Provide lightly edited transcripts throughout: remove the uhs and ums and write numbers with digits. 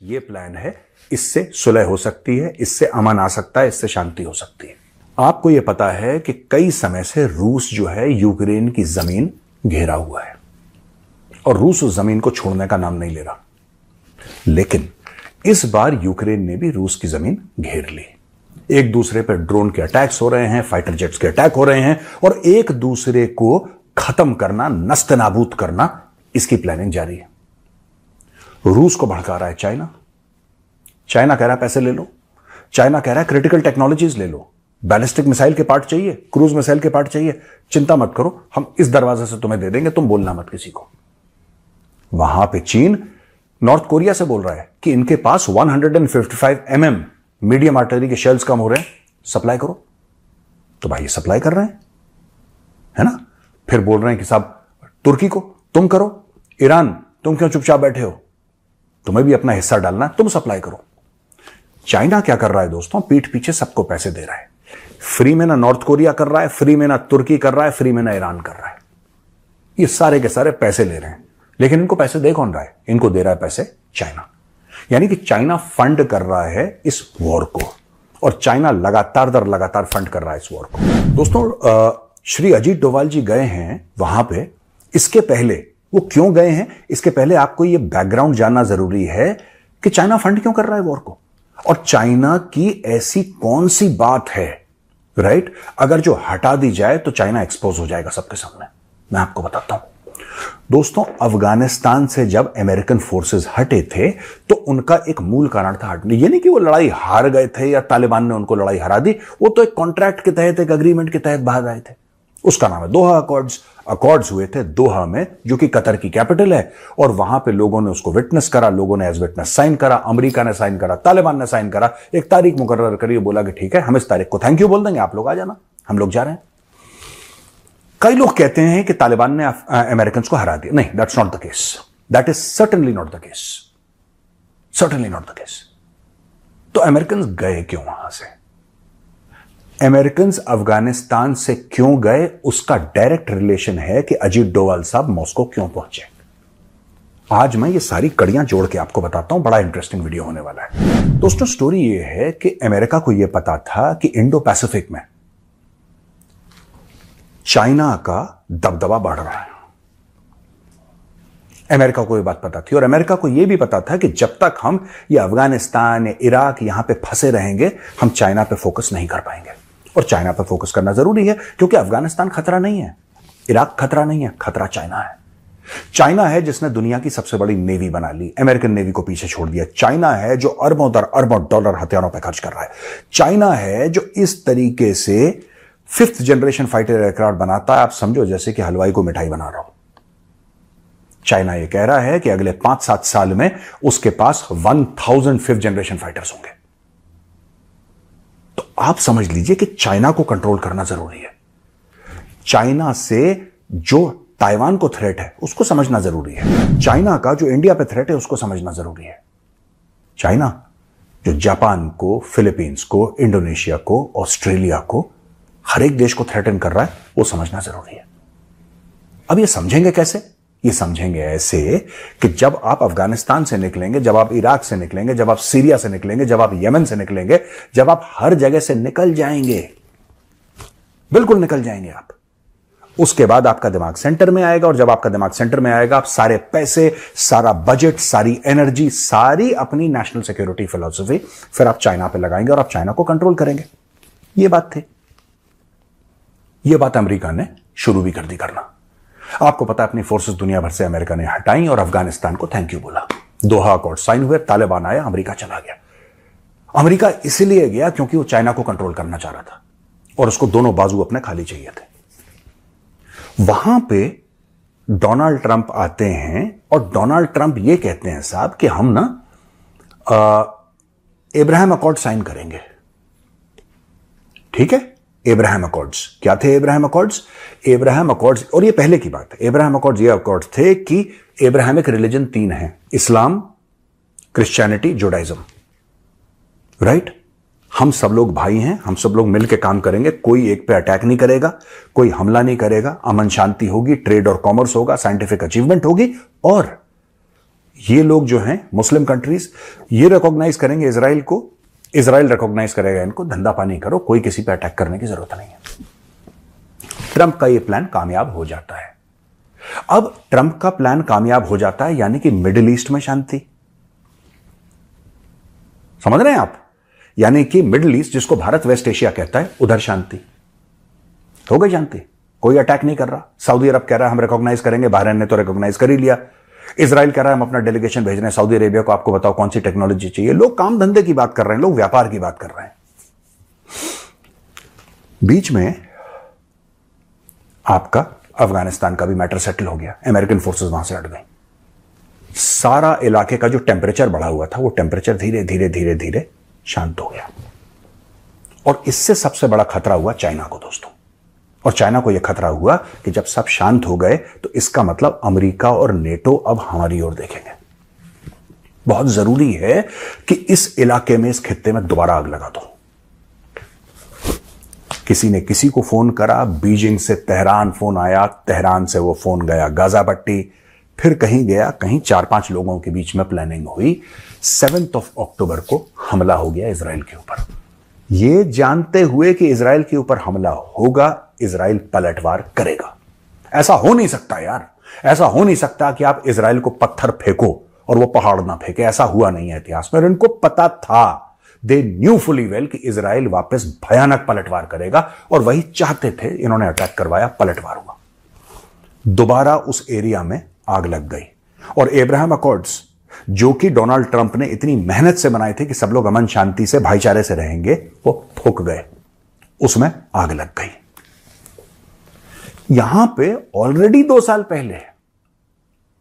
ये प्लान है, इससे सुलह हो सकती है, इससे अमन आ सकता है, इससे शांति हो सकती है। आपको यह पता है कि कई समय से रूस जो है यूक्रेन की जमीन घेरा हुआ है और रूस उस जमीन को छोड़ने का नाम नहीं ले रहा। लेकिन इस बार यूक्रेन ने भी रूस की जमीन घेर ली। एक दूसरे पर ड्रोन के अटैक्स हो रहे हैं, फाइटर जेट्स के अटैक हो रहे हैं और एक दूसरे को खत्म करना, नस्त नाबूद करना, इसकी प्लानिंग जारी है। रूस को भड़का रहा है चाइना। चाइना कह रहा है पैसे ले लो, चाइना कह रहा है क्रिटिकल टेक्नोलॉजीज ले लो, बैलिस्टिक मिसाइल के पार्ट चाहिए, क्रूज मिसाइल के पार्ट चाहिए, चिंता मत करो, हम इस दरवाजे से तुम्हें दे देंगे, तुम बोलना मत किसी को। वहां पे चीन नॉर्थ कोरिया से बोल रहा है कि इनके पास 155 mm मीडियम आर्टिलरी के शेल्स कम हो रहे हैं, सप्लाई करो। तो भाई ये सप्लाई कर रहे हैं, है ना। फिर बोल रहे हैं कि साहब तुर्की को तुम करो, ईरान तुम क्यों चुपचाप बैठे हो, तुम्हें भी अपना हिस्सा डालना है, तुम सप्लाई करो। चाइना क्या कर रहा है दोस्तों, पीठ पीछे सबको पैसे दे रहा है। फ्री में ना नॉर्थ कोरिया कर रहा है, फ्री में ना तुर्की कर रहा है, फ्री में ना ईरान कर रहा है। ये सारे के सारे पैसे ले रहे हैं, लेकिन इनको पैसे दे कौन रहा है? इनको दे रहा है पैसे चाइना। यानी कि चाइना फंड कर रहा है इस वॉर को और चाइना लगातार दर लगातार फंड कर रहा है इस वॉर को। दोस्तों श्री अजीत डोभाल जी गए हैं वहां पे। इसके पहले वो क्यों गए हैं, इसके पहले आपको ये बैकग्राउंड जानना जरूरी है कि चाइना फंड क्यों कर रहा है वॉर को और चाइना की ऐसी कौन सी बात है, राइट, अगर जो हटा दी जाए तो चाइना एक्सपोज हो जाएगा सबके सामने। मैं आपको बताता हूं दोस्तों, अफगानिस्तान से जब अमेरिकन फोर्सेस हटे थे तो उनका एक मूल कारण था हटने। ये नहीं कि वो लड़ाई हार गए थे या तालिबान ने उनको लड़ाई हरा दी, वो तो एक कॉन्ट्रैक्ट के तहत, एक अग्रीमेंट के तहत बाहर आए थे। उसका नाम है दोहा अकॉर्ड्स। अकॉर्ड्स हुए थे दोहा में, जो कि कतर की कैपिटल है, और वहां पे लोगों ने उसको विटनेस करा, लोगों ने एज विटनेस साइन करा, अमेरिका ने साइन करा, तालिबान ने साइन करा, एक तारीख मुकर्रर करी, बोला कि ठीक है हम इस तारीख को थैंक यू बोल देंगे, आप लोग आ जाना, हम लोग जा रहे हैं। कई लोग कहते हैं कि तालिबान ने अमेरिकन को हरा दिया। नहीं, that's not the case, that is certainly not the case, certainly not the case. तो अमेरिकन गए क्यों वहां से? अमेरिकन अफगानिस्तान से क्यों गए, उसका डायरेक्ट रिलेशन है कि अजीत डोभाल साहब मॉस्को क्यों पहुंचे। आज मैं ये सारी कड़ियां जोड़ के आपको बताता हूं, बड़ा इंटरेस्टिंग वीडियो होने वाला है। दोस्तों स्टोरी ये है कि अमेरिका को यह पता था कि इंडो पैसिफिक में चाइना का दबदबा बढ़ रहा है। अमेरिका को यह बात पता थी और अमेरिका को यह भी पता था कि जब तक हम ये अफगानिस्तान या इराक यहां पे फंसे रहेंगे, हम चाइना पे फोकस नहीं कर पाएंगे। और चाइना पे फोकस करना जरूरी है क्योंकि अफगानिस्तान खतरा नहीं है, इराक खतरा नहीं है, खतरा चाइना है। चाइना है जिसने दुनिया की सबसे बड़ी नेवी बना ली, अमेरिकन नेवी को पीछे छोड़ दिया। चाइना है जो अरबों दर अरबों डॉलर हथियारों पर खर्च कर रहा है। चाइना है जो इस तरीके से 5th जनरेशन फाइटर एयरक्राफ्ट बनाता है, आप समझो जैसे कि हलवाई को मिठाई बना रहा हो। चाइना यह कह रहा है कि अगले 5-7 साल में उसके पास 1000 5th जनरेशन फाइटर्स होंगे। तो आप समझ लीजिए कि चाइना को कंट्रोल करना जरूरी है। चाइना से जो ताइवान को थ्रेट है उसको समझना जरूरी है। चाइना का जो इंडिया पे थ्रेट है उसको समझना जरूरी है। चाइना जो जापान को, फिलीपींस को, इंडोनेशिया को, ऑस्ट्रेलिया को, हर एक देश को थ्रेटन कर रहा है, वो समझना जरूरी है। अब ये समझेंगे कैसे? ये समझेंगे ऐसे कि जब आप अफगानिस्तान से निकलेंगे, जब आप इराक से निकलेंगे, जब आप सीरिया से निकलेंगे, जब आप यमन से निकलेंगे, जब आप हर जगह से निकल जाएंगे, बिल्कुल निकल जाएंगे आप, उसके बाद आपका दिमाग सेंटर में आएगा। और जब आपका दिमाग सेंटर में आएगा, आप सारे पैसे, सारा बजट, सारी एनर्जी, सारी अपनी नेशनल सिक्योरिटी फिलॉसफी फिर आप चाइना पे लगाएंगे और आप चाइना को कंट्रोल करेंगे। यह बात थी। यह बात अमेरिका ने शुरू भी कर दी करना। आपको पता है अपनी फोर्सेस दुनिया भर से अमेरिका ने हटाई और अफगानिस्तान को थैंक यू बोला। दोहा अकॉर्ड साइन हुए, तालिबान आया, अमेरिका चला गया। अमेरिका इसलिए गया क्योंकि वो चाइना को कंट्रोल करना चाह रहा था और उसको दोनों बाजू अपने खाली चाहिए थे। वहां पे डोनाल्ड ट्रंप आते हैं और डोनाल्ड ट्रंप ये कहते हैं साहब कि हम ना अब्राहम अकॉर्ड साइन करेंगे। ठीक है, अब्राहम अकॉर्ड्स क्या थे? अब्राहम अकॉर्ड्स, अब्राहम अकॉर्ड्स, और ये पहले की बात है। अब्राहम अकॉर्ड्स ये अकॉर्ड्स थे कि अब्राहमिक रिलीजन 3 हैं, इस्लाम, क्रिश्चियनिटी, जुडाइज्म, राइट। हम सब लोग भाई हैं, हम सब लोग मिलकर काम करेंगे, कोई एक पे अटैक नहीं करेगा, कोई हमला नहीं करेगा, अमन शांति होगी, ट्रेड और कॉमर्स होगा, साइंटिफिक अचीवमेंट होगी और ये लोग जो हैं मुस्लिम कंट्रीज, ये रिकॉग्नाइज करेंगे इसराइल को, इसराइल रिकॉग्नाइज करेगा इनको, धंधा पानी करो, कोई किसी पे अटैक करने की जरूरत नहीं है। ट्रंप का ये प्लान कामयाब हो जाता है। अब ट्रंप का प्लान कामयाब हो जाता है यानी कि मिडिल ईस्ट में शांति, समझ रहे हैं आप? यानी कि मिडिल ईस्ट, जिसको भारत वेस्ट एशिया कहता है, उधर शांति हो गई। शांति, कोई अटैक नहीं कर रहा। सऊदी अरब कह रहा है हम रिकॉग्नाइज करेंगे, बहरीन ने तो रिकॉग्नाइज कर ही लिया। इजराइल कह रहा है हम अपना डेलीगेशन भेज रहे हैं सऊदी अरेबिया को, आपको बताओ कौन सी टेक्नोलॉजी चाहिए। लोग काम धंधे की बात कर रहे हैं, लोग व्यापार की बात कर रहे हैं। बीच में आपका अफगानिस्तान का भी मैटर सेटल हो गया, अमेरिकन फोर्सेस वहां से हट गई। सारा इलाके का जो टेम्परेचर बढ़ा हुआ था वो टेम्परेचर धीरे धीरे धीरे धीरे शांत हो गया। और इससे सबसे बड़ा खतरा हुआ चाइना को दोस्तों। और चाइना को यह खतरा हुआ कि जब सब शांत हो गए तो इसका मतलब अमेरिका और नेटो अब हमारी ओर देखेंगे। बहुत जरूरी है कि इस इलाके में, इस खित्ते में दोबारा आग लगा दो। किसी ने किसी को फोन करा, बीजिंग से तेहरान फोन आया, तेहरान से वो फोन गया गाजा पट्टी, फिर कहीं गया, कहीं 4-5 लोगों के बीच में प्लानिंग हुई। 7 अक्टूबर को हमला हो गया इजराइल के ऊपर। ये जानते हुए कि इजराइल के ऊपर हमला होगा, इजराइल पलटवार करेगा। ऐसा हो नहीं सकता यार, ऐसा हो नहीं सकता कि आप इजराइल को पत्थर फेंको और वो पहाड़ ना फेंके। ऐसा हुआ नहीं है इतिहास में। इनको पता था, दे न्यू फुली वेल कि इजराइल वापस भयानक पलटवार करेगा, और वही चाहते थे। इन्होंने अटैक करवाया, पलटवार हुआ, दोबारा उस एरिया में आग लग गई। और अब्राहम अकॉर्ड्स, जो कि डोनाल्ड ट्रंप ने इतनी मेहनत से बनाए थे कि सब लोग अमन शांति से भाईचारे से रहेंगे, वो फूक गए, उसमें आग लग गई। यहां पे ऑलरेडी 2 साल पहले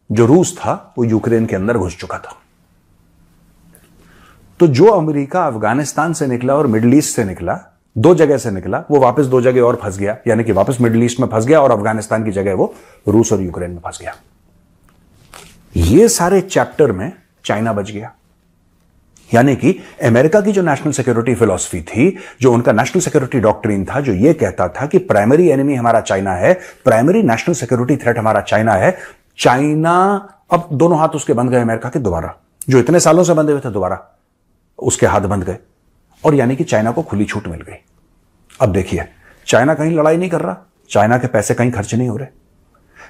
जो रूस था वो यूक्रेन के अंदर घुस चुका था। तो जो अमेरिका अफगानिस्तान से निकला और मिडिल ईस्ट से निकला, 2 जगह से निकला, वो वापस 2 जगह और फंस गया, यानी कि वापस मिडिल ईस्ट में फंस गया, और अफगानिस्तान की जगह वो रूस और यूक्रेन में फंस गया। ये सारे चैप्टर में चाइना बच गया। यानी कि अमेरिका की जो नेशनल सिक्योरिटी फिलॉसफी थी, जो उनका नेशनल सिक्योरिटी डॉक्ट्रिन था, जो ये कहता था कि प्राइमरी एनिमी हमारा चाइना है, प्राइमरी नेशनल सिक्योरिटी थ्रेट हमारा चाइना है। चाइना, अब दोनों हाथ उसके बंद गए अमेरिका के दोबारा, जो इतने सालों से बंधे हुए थे दोबारा उसके हाथ बंद गए, और यानी कि चाइना को खुली छूट मिल गई। अब देखिए, चाइना कहीं लड़ाई नहीं कर रहा, चाइना के पैसे कहीं खर्च नहीं हो रहे,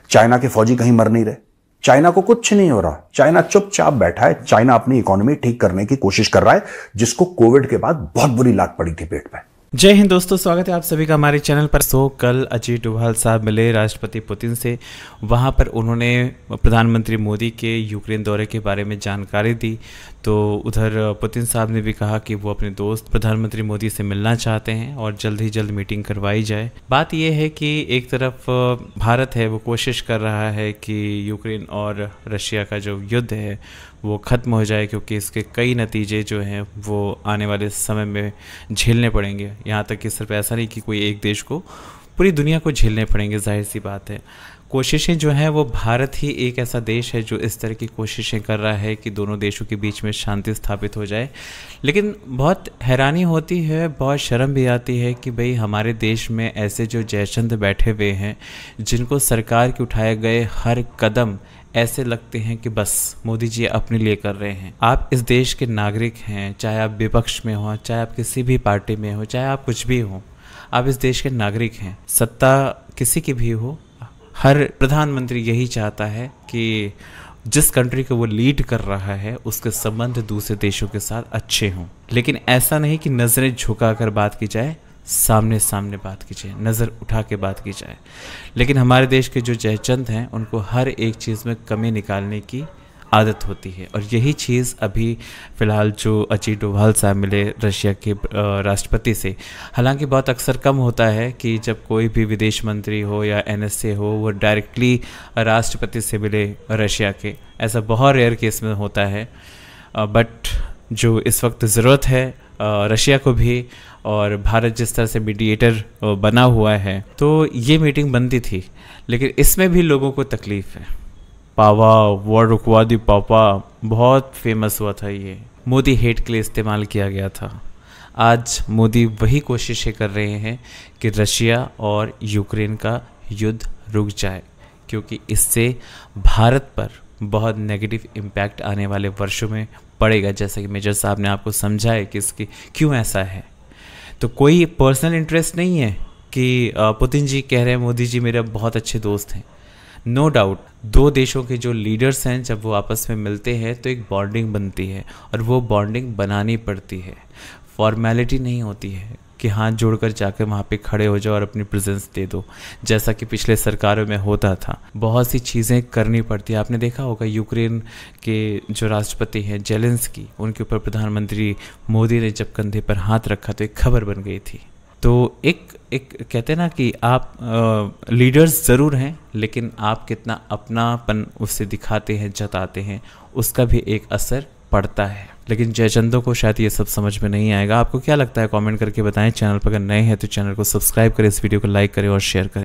चाइना के फौजी कहीं मर नहीं रहे, चाइना को कुछ नहीं हो रहा। चाइना चुपचाप बैठा है। चाइना अपनी इकोनॉमी ठीक करने की कोशिश कर रहा है, जिसको कोविड के बाद बहुत बुरी लात पड़ी थी पेट पे। जय हिंद दोस्तों, स्वागत है आप सभी का हमारे चैनल पर। कल अजीत डोभाल साहब मिले राष्ट्रपति पुतिन से। वहां पर उन्होंने प्रधानमंत्री मोदी के यूक्रेन दौरे के बारे में जानकारी दी। तो उधर पुतिन साहब ने भी कहा कि वो अपने दोस्त प्रधानमंत्री मोदी से मिलना चाहते हैं और जल्द ही जल्द मीटिंग करवाई जाए। बात यह है कि एक तरफ भारत है, वो कोशिश कर रहा है कि यूक्रेन और रशिया का जो युद्ध है वो ख़त्म हो जाए, क्योंकि इसके कई नतीजे जो हैं वो आने वाले समय में झेलने पड़ेंगे। यहाँ तक कि सिर्फ ऐसा नहीं कि कोई एक देश को, पूरी दुनिया को झेलने पड़ेंगे। जाहिर सी बात है, कोशिशें जो हैं वो, भारत ही एक ऐसा देश है जो इस तरह की कोशिशें कर रहा है कि दोनों देशों के बीच में शांति स्थापित हो जाए। लेकिन बहुत हैरानी होती है, बहुत शर्म भी आती है कि भाई हमारे देश में ऐसे जो जयचंद बैठे हुए हैं, जिनको सरकार के उठाए गए हर कदम ऐसे लगते हैं कि बस मोदी जी अपने लिए कर रहे हैं। आप इस देश के नागरिक हैं, चाहे आप विपक्ष में हो, चाहे आप किसी भी पार्टी में हो, चाहे आप कुछ भी हो, आप इस देश के नागरिक हैं। सत्ता किसी की भी हो, हर प्रधानमंत्री यही चाहता है कि जिस कंट्री को वो लीड कर रहा है उसके संबंध दूसरे देशों के साथ अच्छे हों। लेकिन ऐसा नहीं कि नज़रें झुका कर बात की जाए, सामने सामने बात की जाए, नज़र उठा के बात की जाए। लेकिन हमारे देश के जो जयचंद हैं उनको हर एक चीज़ में कमी निकालने की आदत होती है। और यही चीज़ अभी फ़िलहाल जो अजीत डोभाल साहब मिले रशिया के राष्ट्रपति से, हालांकि बहुत अक्सर कम होता है कि जब कोई भी विदेश मंत्री हो या NSA हो वो डायरेक्टली राष्ट्रपति से मिले रशिया के, ऐसा बहुत रेयर केस में होता है। बट जो इस वक्त ज़रूरत है रशिया को भी, और भारत जिस तरह से मीडिएटर बना हुआ है, तो ये मीटिंग बनती थी। लेकिन इसमें भी लोगों को तकलीफ़ है। पावा वर्ड रुकवा दी पापा, बहुत फेमस हुआ था ये, मोदी हेट के लिए इस्तेमाल किया गया था। आज मोदी वही कोशिशें कर रहे हैं कि रशिया और यूक्रेन का युद्ध रुक जाए, क्योंकि इससे भारत पर बहुत नेगेटिव इम्पैक्ट आने वाले वर्षों में पड़ेगा, जैसा कि मेजर साहब ने आपको समझाया कि इसकी क्यों ऐसा है। तो कोई पर्सनल इंटरेस्ट नहीं है कि पुतिन जी कह रहे हैं मोदी जी मेरे बहुत अच्छे दोस्त हैं। नो डाउट दो देशों के जो लीडर्स हैं जब वो आपस में मिलते हैं तो एक बॉन्डिंग बनती है, और वो बॉन्डिंग बनानी पड़ती है, फॉर्मेलिटी नहीं होती है कि हाथ जोड़कर जाकर वहाँ पे खड़े हो जाओ और अपनी प्रेजेंस दे दो, जैसा कि पिछले सरकारों में होता था। बहुत सी चीज़ें करनी पड़ती है। आपने देखा होगा यूक्रेन के जो राष्ट्रपति हैं जेलेंस्की, उनके ऊपर प्रधानमंत्री मोदी ने जब कंधे पर हाथ रखा तो एक खबर बन गई थी। तो एक कहते हैं ना कि आप लीडर्स ज़रूर हैं, लेकिन आप कितना अपनापन उससे दिखाते हैं, जताते हैं, उसका भी एक असर पड़ता है। लेकिन जयचंदों को शायद ये सब समझ में नहीं आएगा। आपको क्या लगता है कमेंट करके बताएं। चैनल पर अगर नए हैं तो चैनल को सब्सक्राइब करें, इस वीडियो को लाइक करें और शेयर करें।